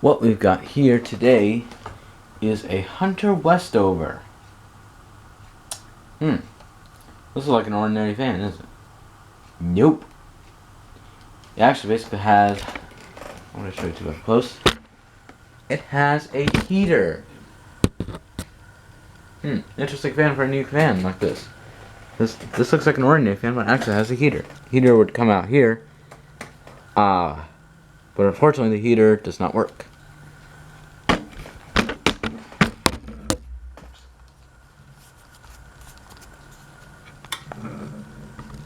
What we've got here today is a Hunter Westover. This is like an ordinary fan, isn't it? Nope. It actually basically has, I'm going to show you two up close. It has a heater. Interesting fan for a new fan like this. This looks like an ordinary fan, but it actually has a heater. Heater would come out here. But unfortunately the heater does not work.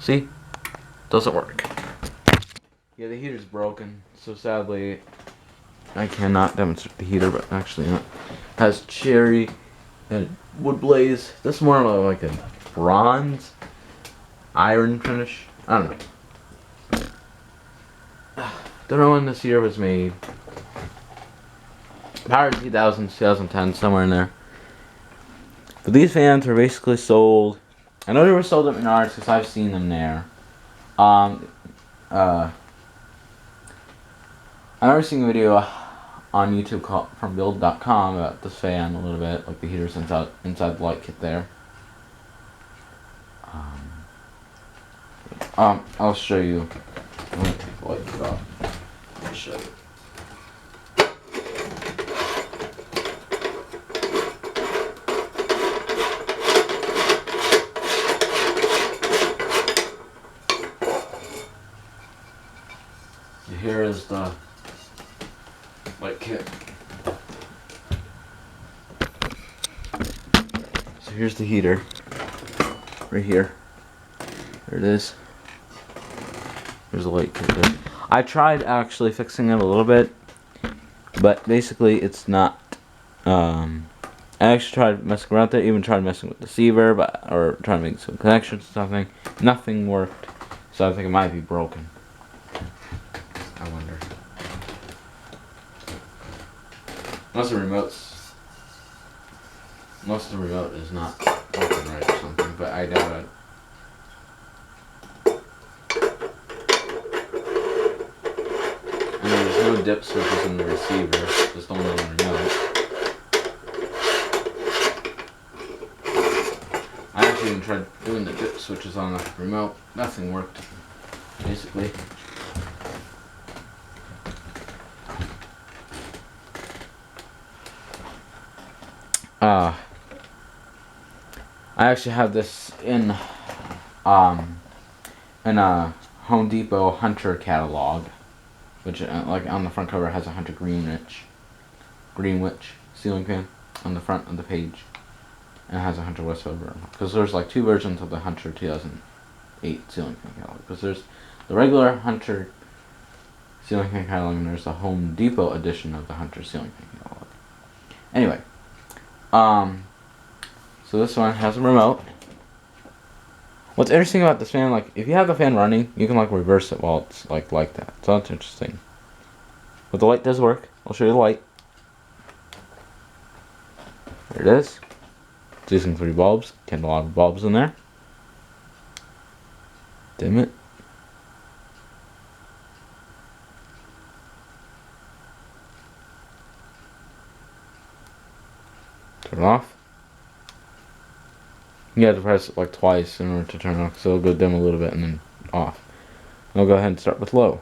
See? Doesn't work. Yeah, the heater's broken, so sadly I cannot demonstrate the heater, but actually it has cherry and wood blaze. This is more like a bronze iron finish. I don't know. Don't know when this heater was made. Power 2000, 2010, somewhere in there. But these fans were basically sold. I know they were sold at Menards because I've seen them there. I remember seeing a video on YouTube from build.com about this fan a little bit, like the heater's inside the light kit there. I'll show you. I'm gonna take the light kit off. I'll show you. Here is the light kit. So here's the heater. Right here. There it is. There's the light kit there. I tried actually fixing it a little bit, but basically it's not. I actually tried messing around with it, even tried messing with the receiver, or trying to make some connections or something. Nothing worked, so I think it might be broken. I wonder. Unless the remote is not working right or something, but I doubt it. And there's no dip switches in the receiver, just only on the remote. I actually even tried doing the dip switches on the remote. Nothing worked, basically. I actually have this in a Home Depot Hunter catalog, which like on the front cover has a Hunter Greenwich ceiling fan on the front of the page, and it has a Hunter Westover, because there's like two versions of the Hunter 2008 ceiling fan catalog. Because there's the regular Hunter ceiling fan catalog, and there's the Home Depot edition of the Hunter ceiling fan catalog. Anyway, so this one has a remote. What's interesting about this fan, like, if you have the fan running, you can, like, reverse it while it's, like that. So that's interesting. But the light does work. I'll show you the light. There it is. It's using 3 bulbs. Candelabra bulbs in there. Dim it. Turn it off. You have to press it like twice in order to turn it off, so it'll go dim a little bit and then off. I'll go ahead and start with low.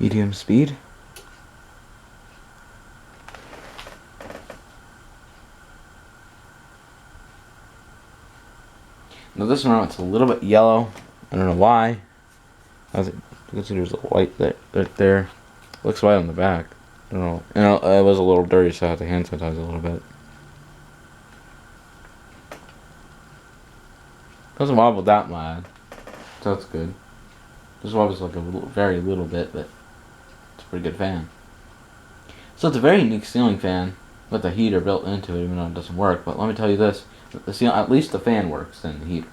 Medium speed. Now this one, it's a little bit yellow. I don't know why. I think there's a light right there. Looks white on the back. I don't know. And it was a little dirty, so I had to hand sanitize a little bit. Doesn't wobble that bad, so that's good. Just wobbles like very little bit, but it's a pretty good fan. So it's a very unique ceiling fan with a heater built into it, even though it doesn't work. But let me tell you this: at least the fan works than the heater.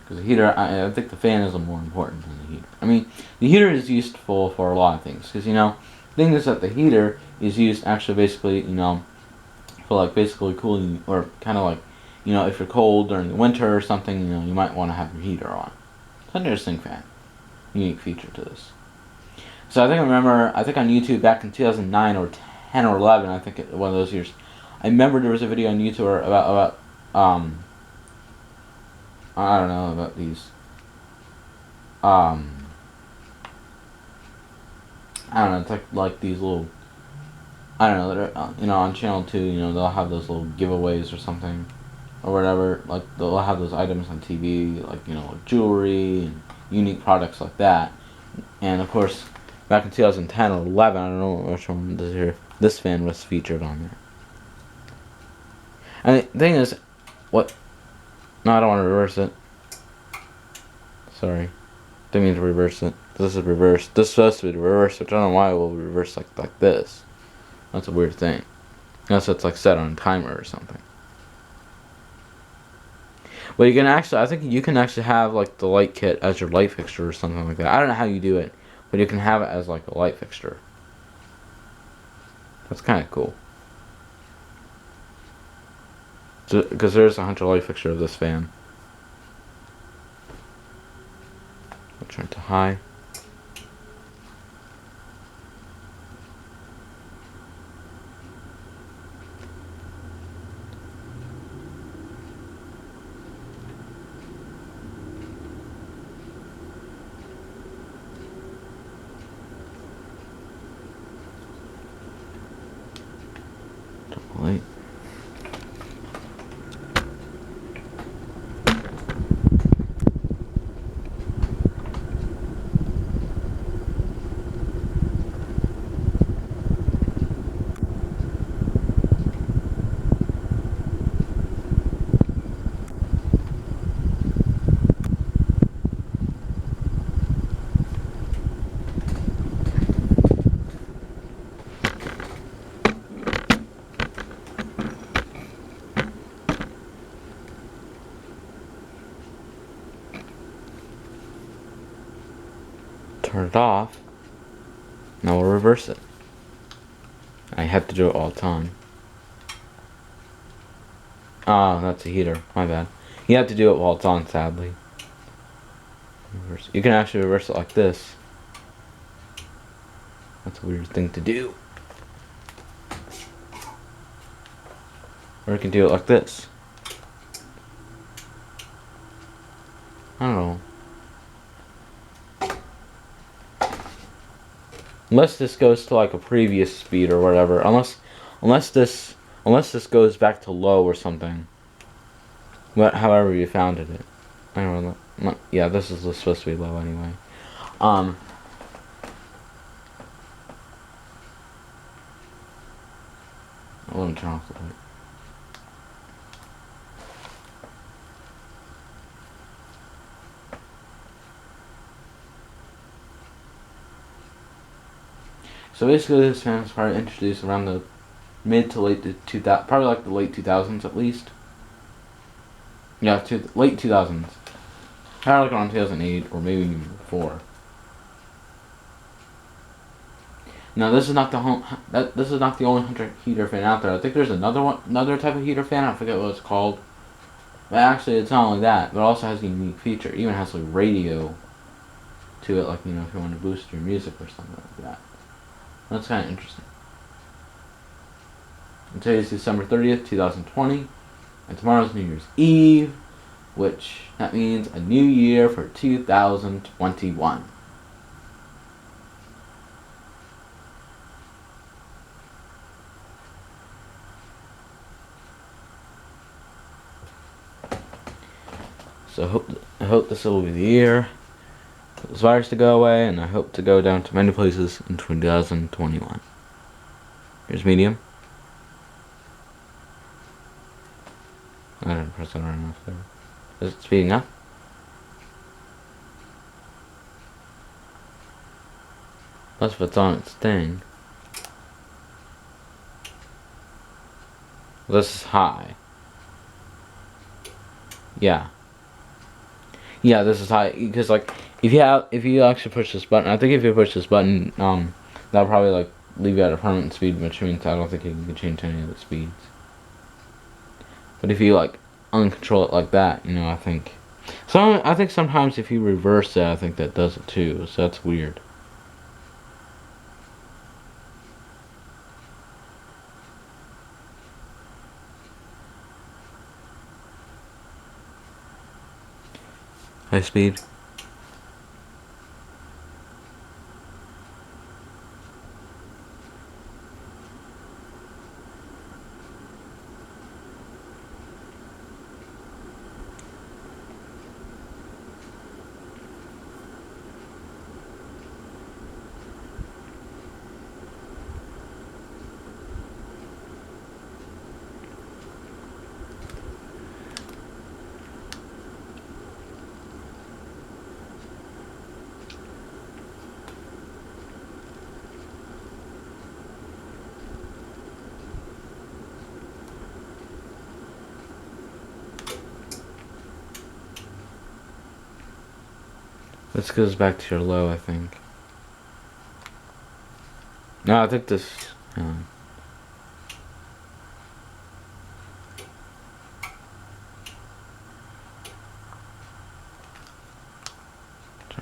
Because the heater, I think the fan is more important than the heater. I mean, the heater is useful for a lot of things. Because, the thing is that the heater is used actually basically, for like basically cooling, or kind of like, if you're cold during the winter or something, you might want to have your heater on. It's an interesting fan. Unique feature to this. So I think on YouTube back in 2009 or 10 or 11, I think one of those years, I remember there was a video on YouTube about I don't know about these. I don't know. It's like these little. I don't know. They're, on Channel 2. They'll have those little giveaways or something, or whatever. Like they'll have those items on TV, like like jewelry and unique products like that. And of course, back in 2010 or 11, I don't know which one this fan was featured on there. And the thing is, what? No, I don't want to reverse it. Sorry. Didn't mean to reverse it. This is reversed. This is supposed to be reversed, which I don't know why it will reverse like this. That's a weird thing. Unless it's like set on a timer or something. But you can actually, I think you can actually have like the light kit as your light fixture or something like that. I don't know how you do it, but you can have it as like a light fixture. That's kind of cool. Because there's a Hunter light fixture of this fan. I'll turn it to high. Double light. Turn it off. Now we'll reverse it. I have to do it all the time. Oh, that's a heater. My bad. You have to do it while it's on, sadly. Reverse. You can actually reverse it like this. That's a weird thing to do. Or you can do it like this. I don't know. Unless this goes to like a previous speed or whatever. Unless this goes back to low or something. But however you found it. I don't know. Yeah, this is supposed to be low anyway. Let me turn off the light. So basically, this fan was probably introduced around the mid to late 2000s, probably like the late 2000s at least. Yeah, late 2000s. Probably like around 2008 or maybe even before. Now this is not this is not the only Hunter heater fan out there. I think there's another type of heater fan. I forget what it's called. But actually, it's not only that, but it also has a unique feature. It even has like radio to it, like if you want to boost your music or something like that. That's kind of interesting. And today is December 30th, 2020, and tomorrow's New Year's Eve, which that means a new year for 2021. So I hope this will be the year for this virus to go away, and I hope to go down to many places in 2021. Here's medium. I didn't press it right enough there. Is it speeding up? That's if it's on its thing. This is high. Yeah. Yeah, this is high because like if you actually push this button, I think if you push this button, that'll probably like leave you at a permanent speed, which means I don't think you can change any of the speeds. But if you like uncontrol it like that, you know, I think sometimes if you reverse it, I think that does it too. So that's weird. High speed. This goes back to your low, I think. No, I think this. Turn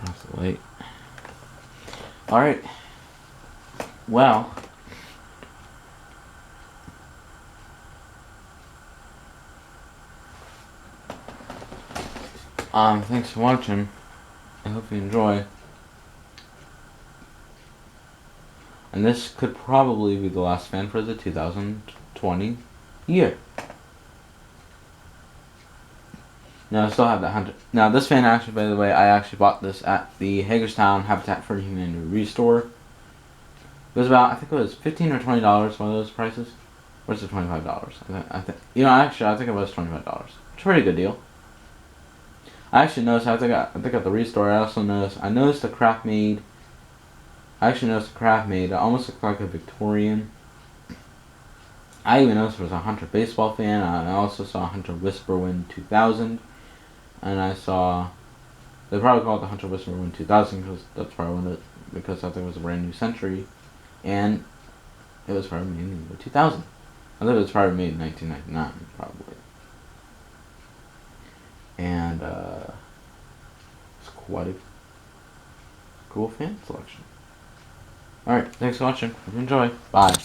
off the light. All right. Well. Thanks for watching. I hope you enjoy. And this could probably be the last fan for the 2020 year. Now I still have that 100. Now this fan actually, by the way, I actually bought this at the Hagerstown Habitat for Humanity store. It was about, I think it was $15 or $20, one of those prices. Or is it $25? I think you know, actually I think it was $25. It's a pretty good deal. I actually noticed, I think at the restore, I noticed the craft made. I actually noticed the craft made. It almost looked like a Victorian. I even noticed there was a Hunter baseball fan. I also saw a Hunter Whisperwind 2000. And I saw, they probably call it the Hunter Whisperwind 2000 because that's probably when because I think it was a brand new century. And it was probably made in the year 2000. I think it was probably made in 1999, probably. And it's quite a cool fan selection. Alright, thanks for watching. Hope you enjoy. Bye.